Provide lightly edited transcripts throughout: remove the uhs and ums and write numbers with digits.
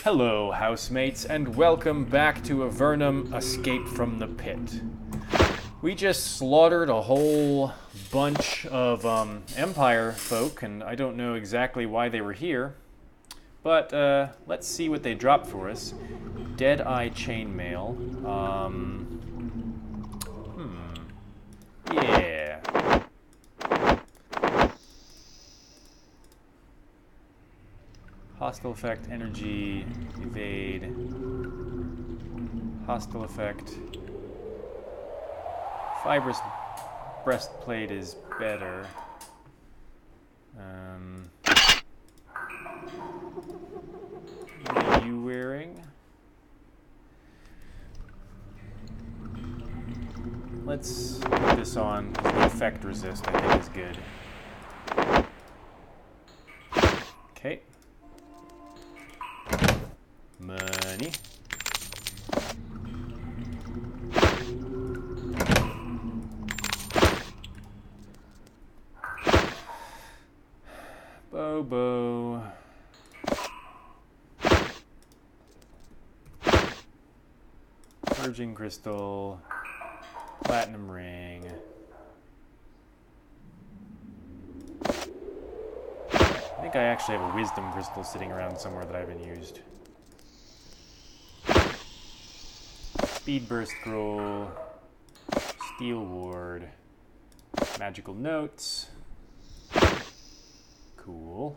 Hello, housemates, and welcome back to Avernum Escape from the Pit. We just slaughtered a whole bunch of Empire folk, and I don't know exactly why they were here. But let's see what they dropped for us. Dead-eye chainmail. Yeah. Hostile effect, energy, evade. Hostile effect. Fibrous breastplate is better. What are you wearing? Let's put this on, because the effect resist I think is good. Okay. Money. Bobo. Purging crystal. Platinum ring. I think I actually have a wisdom crystal sitting around somewhere that I haven't used. Speed burst scroll. Steel ward. Magical notes. Cool.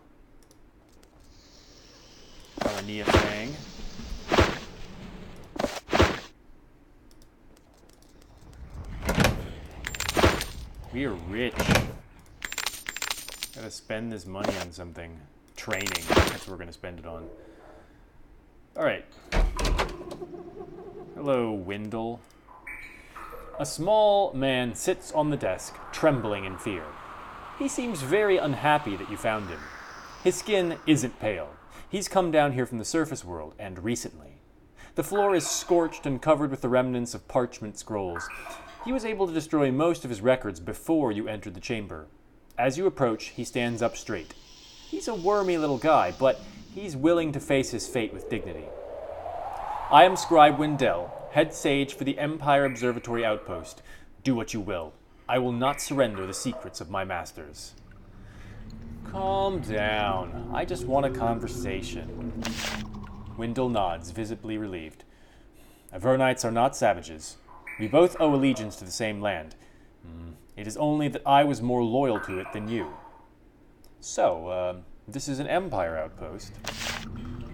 Alania Fang. We are rich. Gotta spend this money on something. Training. That's what we're gonna spend it on. Alright. Hello, Wendell. A small man sits on the desk, trembling in fear. He seems very unhappy that you found him. His skin isn't pale. He's come down here from the surface world, and recently. The floor is scorched and covered with the remnants of parchment scrolls. He was able to destroy most of his records before you entered the chamber. As you approach, he stands up straight. He's a wormy little guy, but he's willing to face his fate with dignity. I am Scribe Wendell, head sage for the Empire Observatory Outpost. Do what you will. I will not surrender the secrets of my masters. Calm down. I just want a conversation. Wendell nods, visibly relieved. Avernites are not savages. We both owe allegiance to the same land. It is only that I was more loyal to it than you. So, this is an Empire outpost?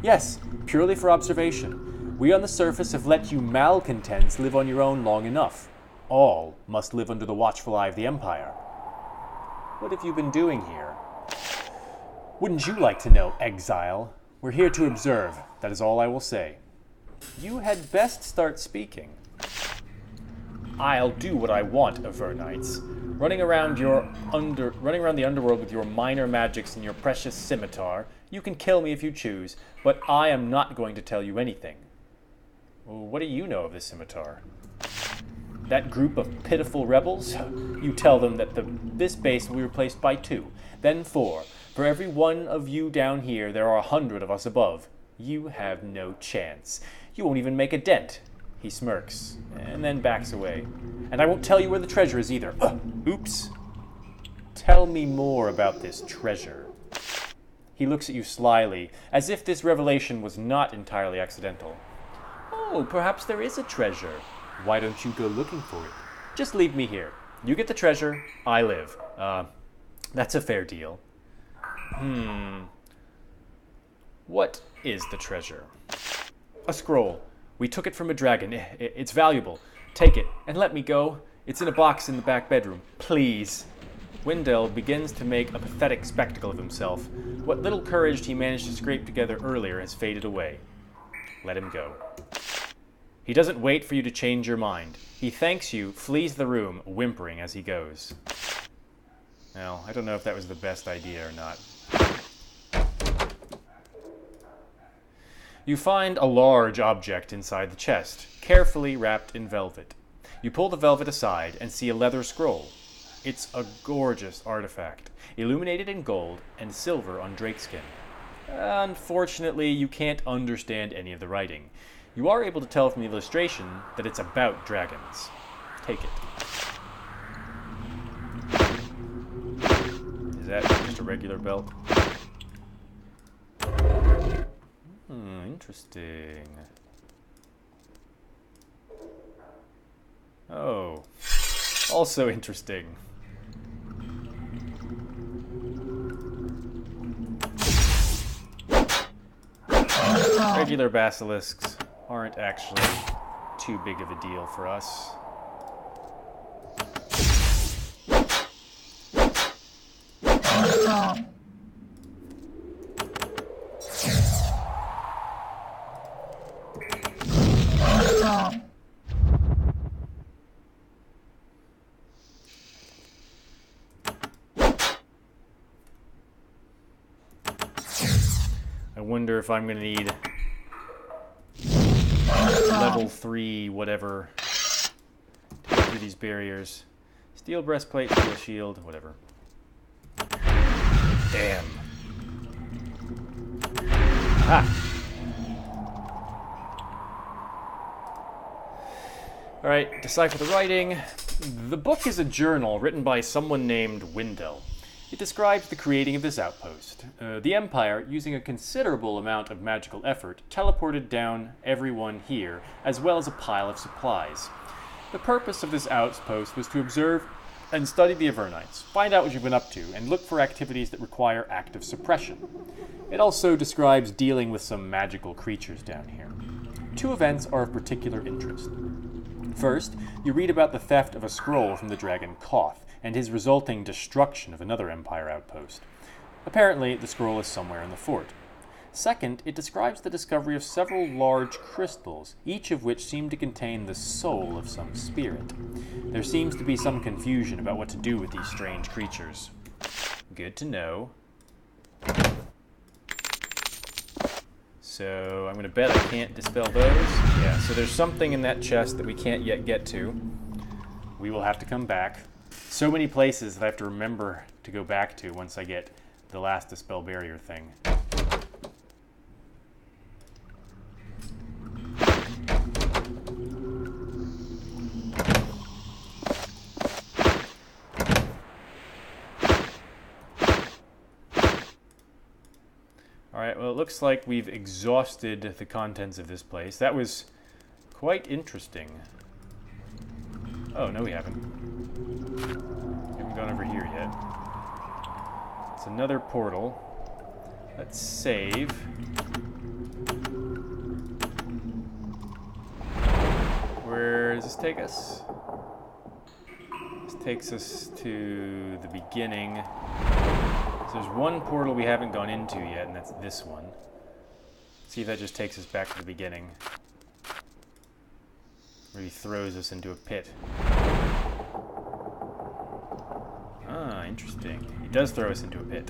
Yes, purely for observation. We on the surface have let you malcontents live on your own long enough. All must live under the watchful eye of the Empire. What have you been doing here? Wouldn't you like to know, Exile? We're here to observe. That is all I will say. You had best start speaking. I'll do what I want, Avernites. Running around the underworld with your minor magics and your precious scimitar. You can kill me if you choose, but I am not going to tell you anything. Well, what do you know of this scimitar? That group of pitiful rebels? You tell them that this base will be replaced by 2, then 4. For every one of you down here, there are 100 of us above. You have no chance. You won't even make a dent. He smirks, and then backs away. And I won't tell you where the treasure is either. Oops. Tell me more about this treasure. He looks at you slyly, as if this revelation was not entirely accidental. Oh, perhaps there is a treasure. Why don't you go looking for it? Just leave me here. You get the treasure, I live. That's a fair deal. What is the treasure? A scroll. We took it from a dragon. It's valuable. Take it, and let me go. It's in a box in the back bedroom. Please. Wendell begins to make a pathetic spectacle of himself. What little courage he managed to scrape together earlier has faded away. Let him go. He doesn't wait for you to change your mind. He thanks you, flees the room, whimpering as he goes. Well, I don't know if that was the best idea or not. You find a large object inside the chest, carefully wrapped in velvet. You pull the velvet aside and see a leather scroll. It's a gorgeous artifact, illuminated in gold and silver on drakeskin. Unfortunately, you can't understand any of the writing. You are able to tell from the illustration that it's about dragons. Take it. Is that just a regular belt? Interesting. Oh, also interesting. Regular basilisks aren't actually too big of a deal for us. I wonder if I'm going to need level 3 whatever to get through these barriers. Steel breastplate, steel shield, whatever. Damn. Ah! Alright, decipher the writing. The book is a journal written by someone named Wendell. It describes the creating of this outpost. The Empire, using a considerable amount of magical effort, teleported down everyone here, as well as a pile of supplies. The purpose of this outpost was to observe and study the Avernites, find out what you've been up to, and look for activities that require active suppression. It also describes dealing with some magical creatures down here. 2 events are of particular interest. First, you read about the theft of a scroll from the dragon Koth, and his resulting destruction of another Empire outpost. Apparently, the scroll is somewhere in the fort. Second, it describes the discovery of several large crystals, each of which seem to contain the soul of some spirit. There seems to be some confusion about what to do with these strange creatures. Good to know. So, I'm going to bet I can't dispel those. Yeah, so there's something in that chest that we can't yet get to. We will have to come back. So many places that I have to remember to go back to once I get the last dispel barrier thing. Alright, well it looks like we've exhausted the contents of this place. That was quite interesting. Oh, no we haven't. We haven't gone over here yet. It's another portal. Let's save. Where does this take us? This takes us to the beginning. So there's one portal we haven't gone into yet, and that's this one. Let's see if that just takes us back to the beginning. Where he throws us into a pit. Ah, interesting. He does throw us into a pit.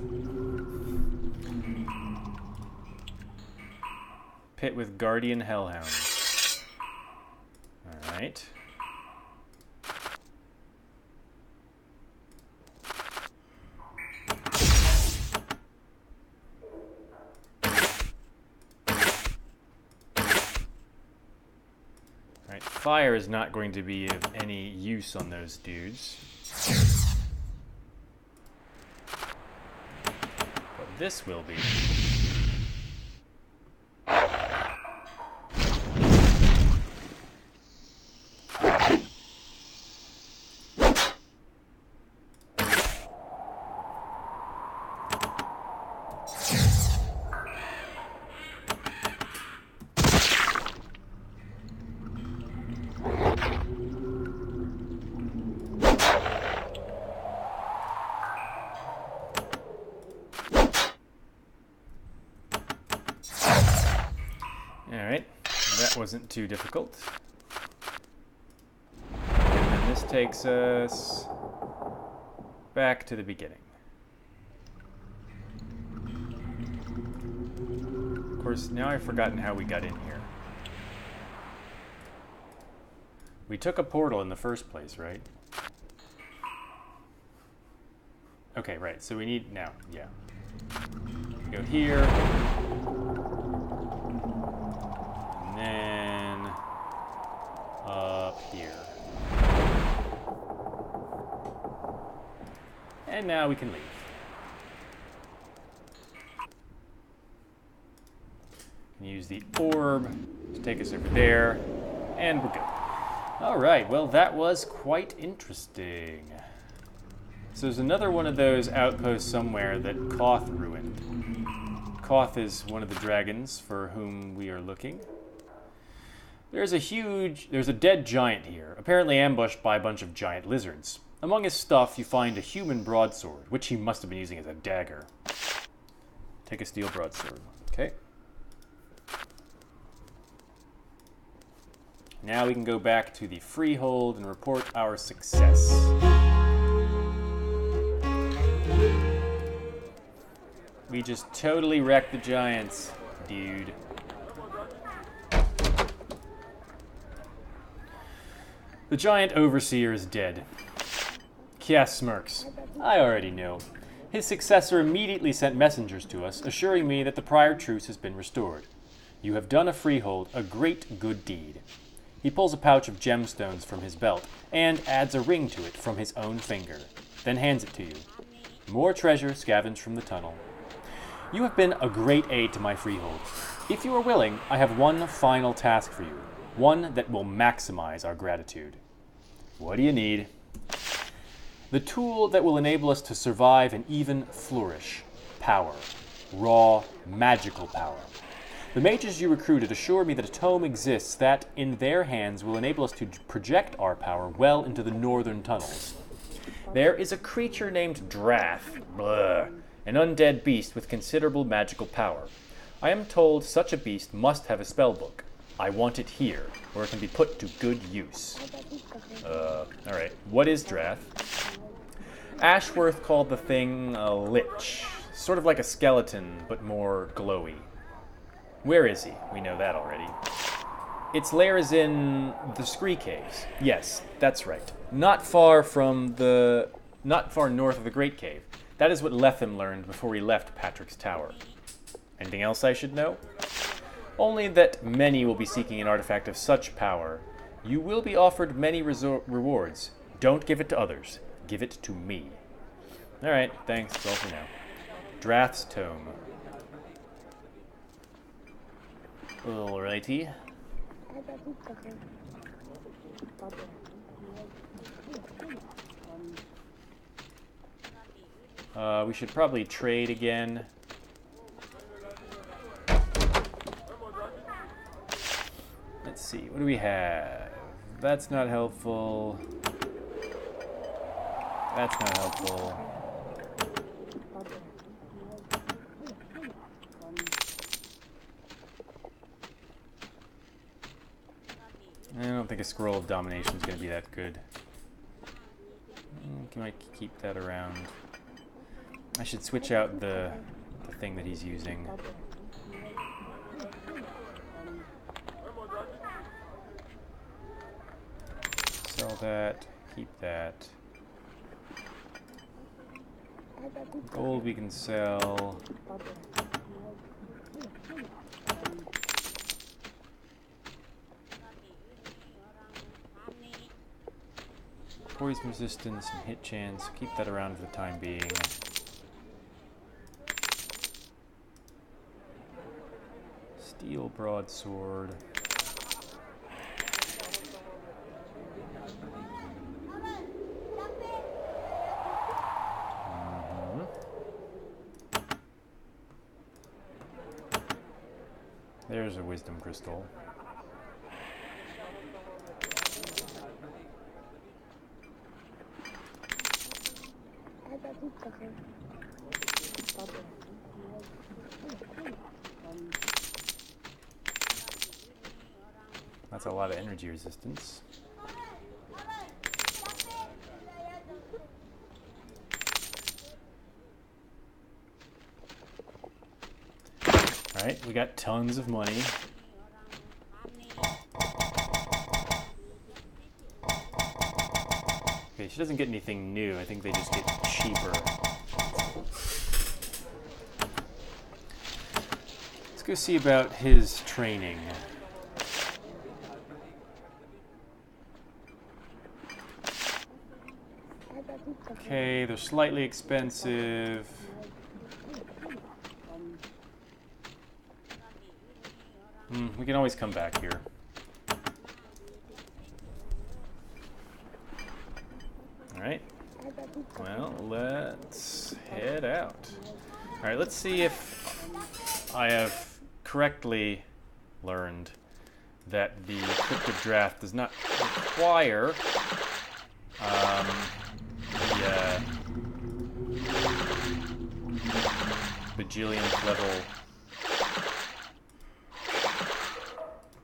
Pit with guardian hellhounds. Alright. Alright, fire is not going to be of any use on those dudes. But this will be. Alright, that wasn't too difficult. And then this takes us back to the beginning. Of course, now I've forgotten how we got in here. We took a portal in the first place, right? Okay, right, so we need now, yeah. Go here. And then up here. And now we can leave. Use the orb to take us over there, and we're good. All right, well, that was quite interesting. So there's another one of those outposts somewhere that Koth ruined. Koth is one of the dragons for whom we are looking. There's a dead giant here, apparently ambushed by a bunch of giant lizards. Among his stuff, you find a human broadsword, which he must have been using as a dagger. Take a steel broadsword. Okay. Now we can go back to the freehold and report our success. We just totally wrecked the giants, dude. The giant overseer is dead. Kias smirks. I already know. His successor immediately sent messengers to us, assuring me that the prior truce has been restored. You have done a freehold a great good deed. He pulls a pouch of gemstones from his belt and adds a ring to it from his own finger, then hands it to you. More treasure scavenged from the tunnel. You have been a great aid to my freehold. If you are willing, I have one final task for you, one that will maximize our gratitude. What do you need? The tool that will enable us to survive and even flourish. Power. Raw, magical power. The mages you recruited assure me that a tome exists that, in their hands, will enable us to project our power well into the northern tunnels. There is a creature named Drath, an undead beast with considerable magical power. I am told such a beast must have a spellbook. I want it here, where it can be put to good use. Alright. What is Drath? Ashworth called the thing a lich. Sort of like a skeleton, but more glowy. Where is he? We know that already. Its lair is in the Scree Caves. Yes, that's right. Not far north of the Great Cave. That is what Lethe learned before he left Patrick's Tower. Anything else I should know? Only that many will be seeking an artifact of such power. You will be offered many rewards. Don't give it to others. Give it to me. Alright, thanks. That's all for now. Drath's Tome. Alrighty. We should probably trade again. Let's see, what do we have? That's not helpful. That's not helpful. I don't think a Scroll of Domination is going to be that good. Can I keep that around? I should switch out the thing that he's using. Sell that, keep that. Gold we can sell. Poison resistance and hit chance. Keep that around for the time being. Steel broadsword. There's a wisdom crystal. That's a lot of energy resistance. Alright, we got tons of money. Okay, she doesn't get anything new. I think they just get cheaper. go see about his training. Okay, they're slightly expensive. We can always come back here. Alright. Well, let's head out. Alright, let's see if I have correctly learned that the Crypt of Drath does not require the bajillionth level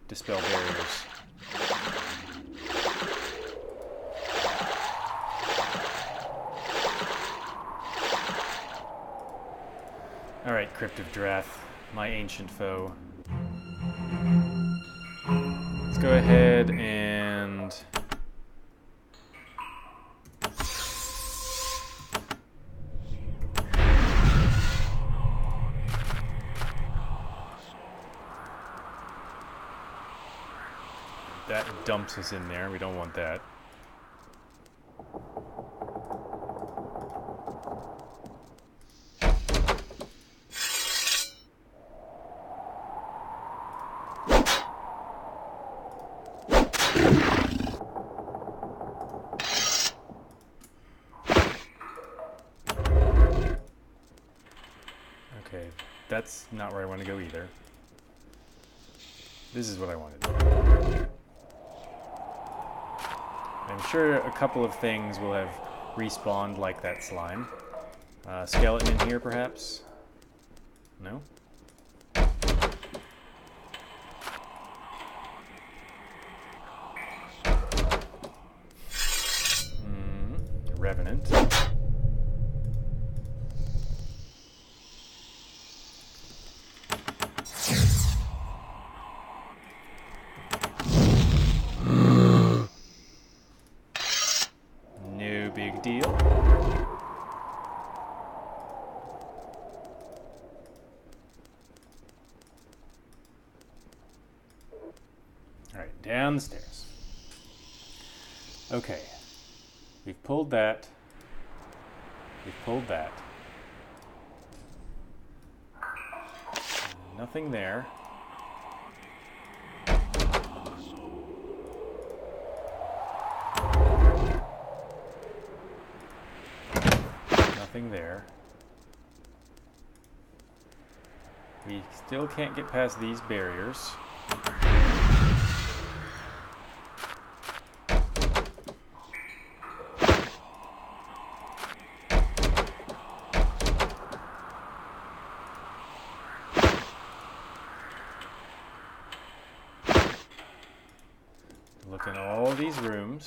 dispel barriers. Alright, Crypt of Drath, my ancient foe. Let's go ahead and... that dumps us in there. We don't want that. Okay, that's not where I want to go either. This is what I wanted. I'm sure a couple of things will have respawned like that slime. Skeleton in here, perhaps? No? Revenant. No big deal. Alright, down the stairs. Okay. We've pulled that. We've pulled that. Nothing there. Nothing there. We still can't get past these barriers. Look in all these rooms.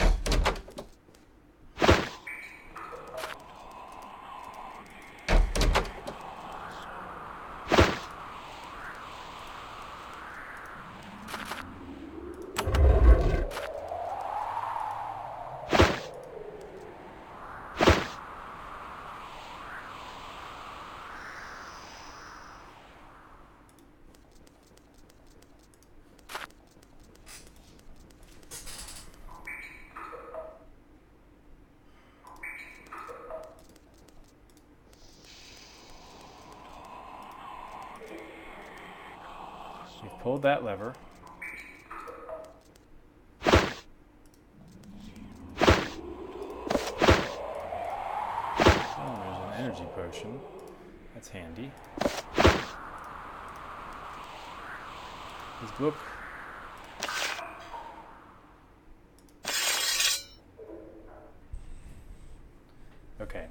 We've pulled that lever. Oh, there's an energy potion. That's handy. This book. Okay.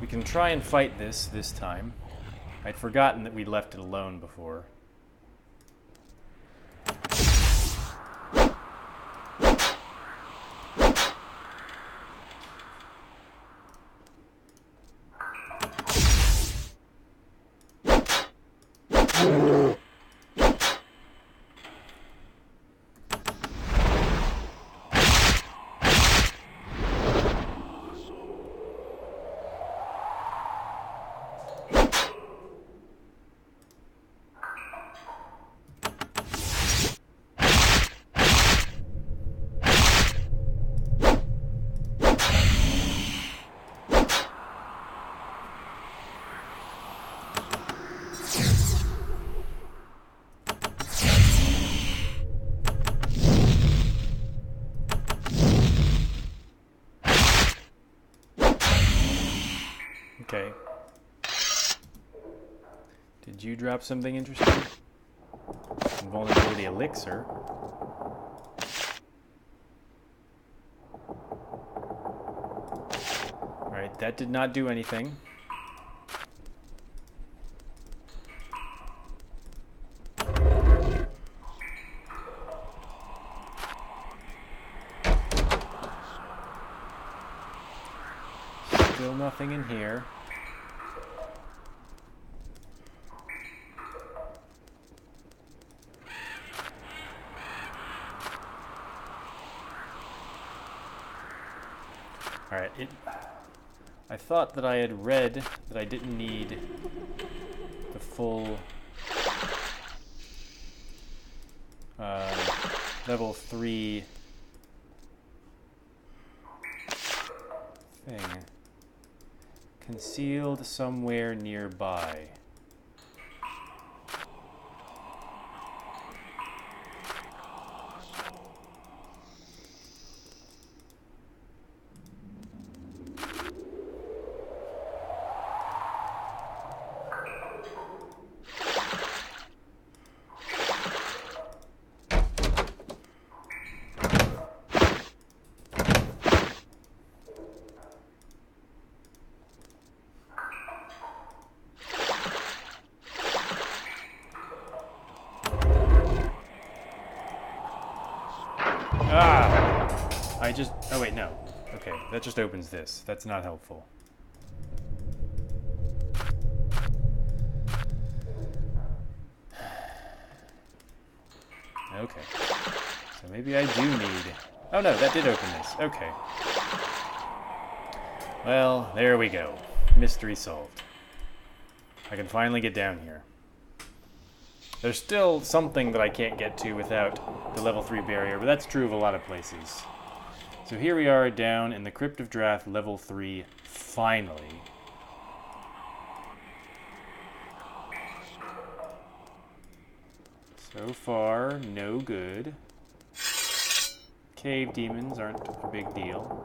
We can try and fight this time. I'd forgotten that we left it alone before. Okay. Did you drop something interesting? Invulnerability elixir. Alright, that did not do anything. Still nothing in here. Alright, I thought that I had read that I didn't need the full level 3 thing. Concealed somewhere nearby. Oh wait, no. Okay, that just opens this. That's not helpful. Okay. So maybe I do need... Oh no, that did open this. Okay. Well, there we go. Mystery solved. I can finally get down here. There's still something that I can't get to without the level 3 barrier, but that's true of a lot of places. So here we are down in the Crypt of Drath, level 3, finally. So far, no good. Cave demons aren't a big deal.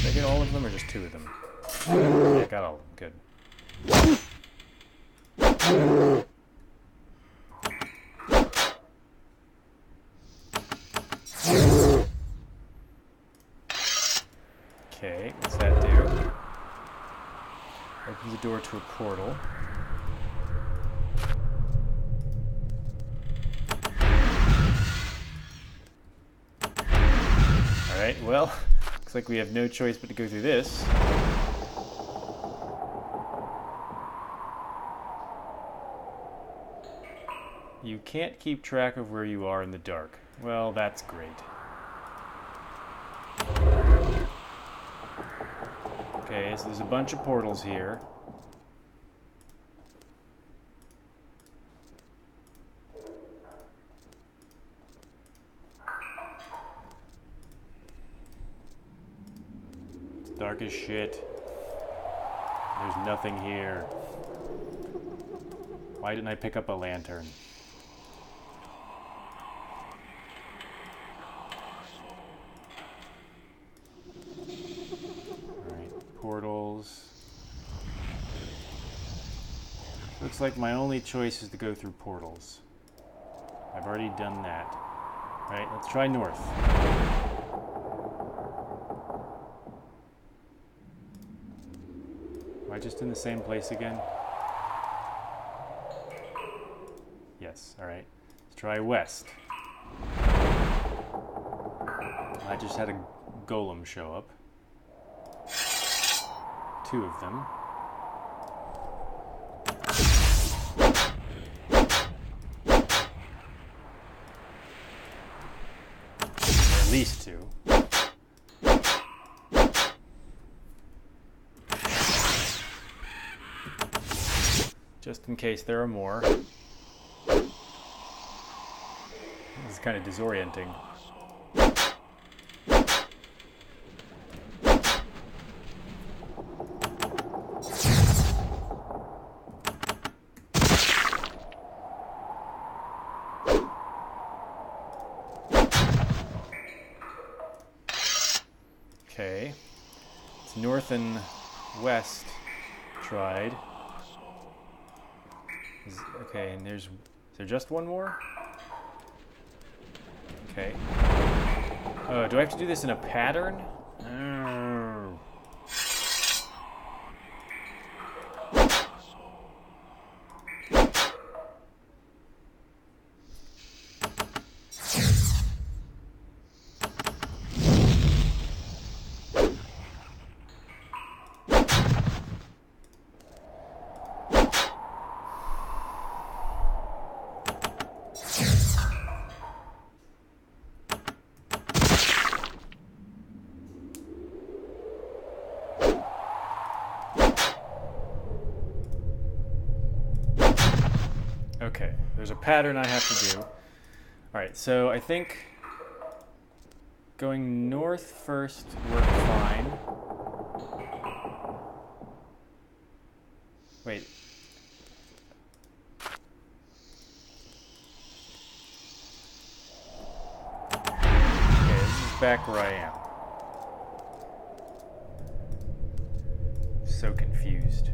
Did I get all of them or just 2 of them? Yeah, I got all of them. Good. Okay, what's that do? Opens the door to a portal. Alright, well, looks like we have no choice but to go through this. You can't keep track of where you are in the dark. Well, that's great. Okay, so there's a bunch of portals here. It's dark as shit. There's nothing here. Why didn't I pick up a lantern? Portals. Looks like my only choice is to go through portals. I've already done that. Alright, let's try north. Am I just in the same place again? Yes, alright. Let's try west. I just had a golem show up. 2 of them. Or at least 2. just in case there are more. This is kind of disorienting. Okay, it's north and west tried. Okay, and is there just one more? Okay. Oh, do I have to do this in a pattern? Oh. Okay, there's a pattern I have to do. All right, so I think going north first worked fine. Wait. Okay, this is back where I am. So confused.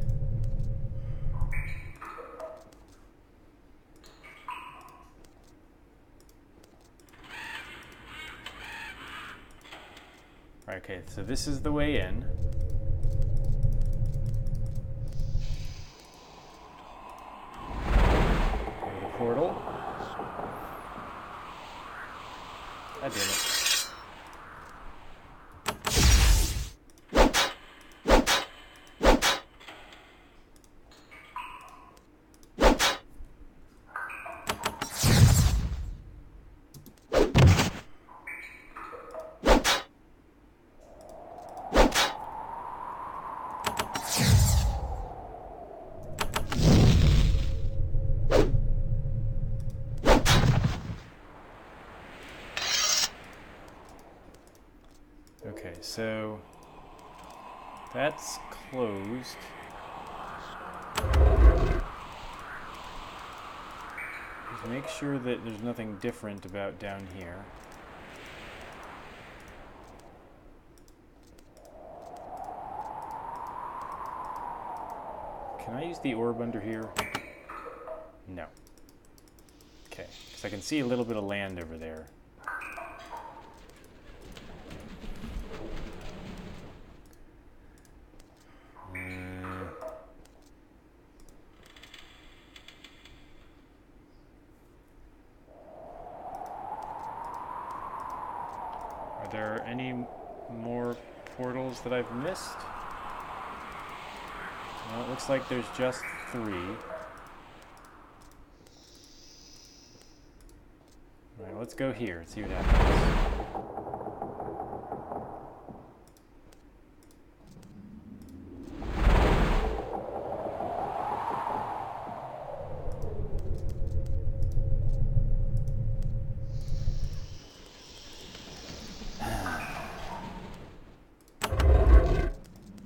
Okay, so this is the way in. Go to the portal. God damn it. Okay, so that's closed. Just make sure that there's nothing different about down here. Can I use the orb under here? No. Okay, because I can see a little bit of land over there. Are there any more portals that I've missed? Well, it looks like there's just 3. Alright, let's go here and see what happens.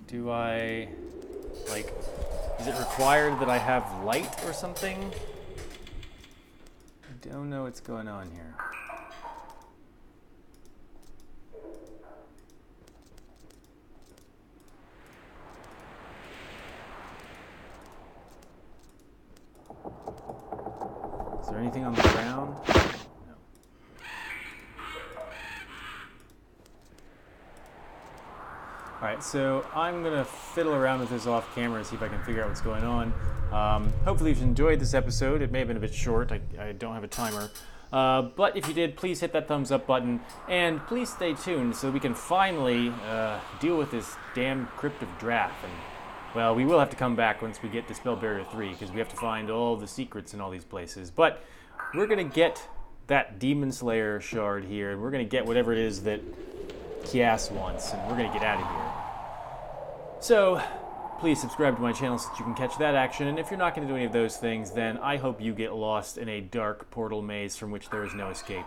Do I, like, is it required that I have light or something? I don't know what's going on here. Is there anything on the ground? Alright, so I'm going to fiddle around with this off camera and see if I can figure out what's going on. Hopefully you've enjoyed this episode. It may have been a bit short. I don't have a timer. But if you did, please hit that thumbs up button. And please stay tuned so we can finally deal with this damn Crypt of Drath. And, well, we will have to come back once we get to Spell Barrier 3 because we have to find all the secrets in all these places. But we're going to get that Demon Slayer shard here. And we're going to get whatever it is that Kias wants. And we're going to get out of here. So, please subscribe to my channel so that you can catch that action. And if you're not going to do any of those things, then I hope you get lost in a dark portal maze from which there is no escape.